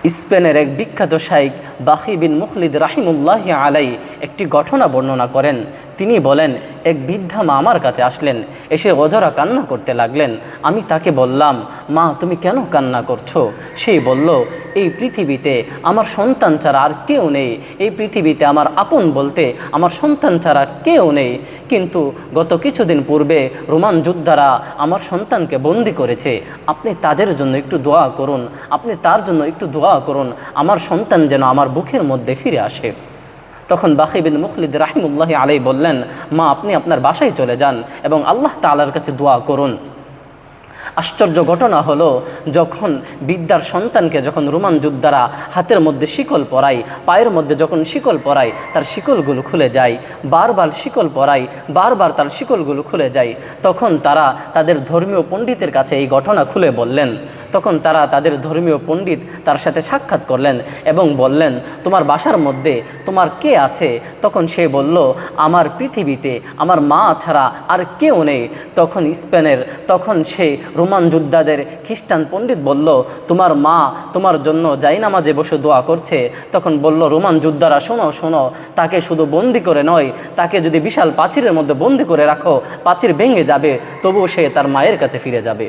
স্পেনের এক বিখ্যাত শাইখ বাকি বিন মুখলিদ রাহিমুল্লাহি আলাই একটি ঘটনা বর্ণনা করেন। তিনি বলেন, এক বৃদ্ধা মা আমার কাছে আসলেন, এসে অঝরা কান্না করতে লাগলেন। আমি তাকে বললাম, মা তুমি কেন কান্না করছো? সেই বলল, এই পৃথিবীতে আমার সন্তান ছাড়া আর কেউ নেই, এই পৃথিবীতে আমার আপন বলতে আমার সন্তান ছাড়া কেউ নেই। কিন্তু গত কিছুদিন পূর্বে রোমান যোদ্ধারা আমার সন্তানকে বন্দি করেছে। আপনি তাদের জন্য একটু দোয়া করুন, আপনি তার জন্য একটু দোয়া করুন, আমার সন্তান যেন আমার বুকের মধ্যে ফিরে আসে। তখন বাকি বিন মুখলিদ রাহিমুল্লাহি আলাই বললেন, মা আপনি আপনার বাসায় চলে যান এবং আল্লাহ তাআলার কাছে দোয়া করুন। আশ্চর্য ঘটনা হলো, যখন বিদ্যার সন্তানকে যখন রোমান যোদ্ধারা হাতের মধ্যে শিকল পরায়, পায়ের মধ্যে যখন শিকল পরায়, তার শিকলগুলো খুলে যায়। বারবার শিকল পরায়, বারবার তার শিকলগুলো খুলে যায়। তখন তারা তাদের ধর্মীয় পণ্ডিতের কাছে এই ঘটনা খুলে বললেন। তখন তারা তাদের ধর্মীয় পণ্ডিত তার সাথে সাক্ষাৎ করলেন এবং বললেন, তোমার বাসার মধ্যে তোমার কে আছে? তখন সে বলল, আমার পৃথিবীতে আমার মা ছাড়া আর কেউ নেই। তখন সেই রোমান যোদ্ধাদের খ্রিস্টান পণ্ডিত বলল, তোমার মা তোমার জন্য জায়নামাজে বসে দোয়া করছে। তখন বলল রোমান যোদ্ধারা, শোনো শোনো, তাকে শুধু বন্দি করে নয়, তাকে যদি বিশাল প্রাচীরের মধ্যে বন্দি করে রাখো, প্রাচীর ভেঙে যাবে, তবুও সে তার মায়ের কাছে ফিরে যাবে।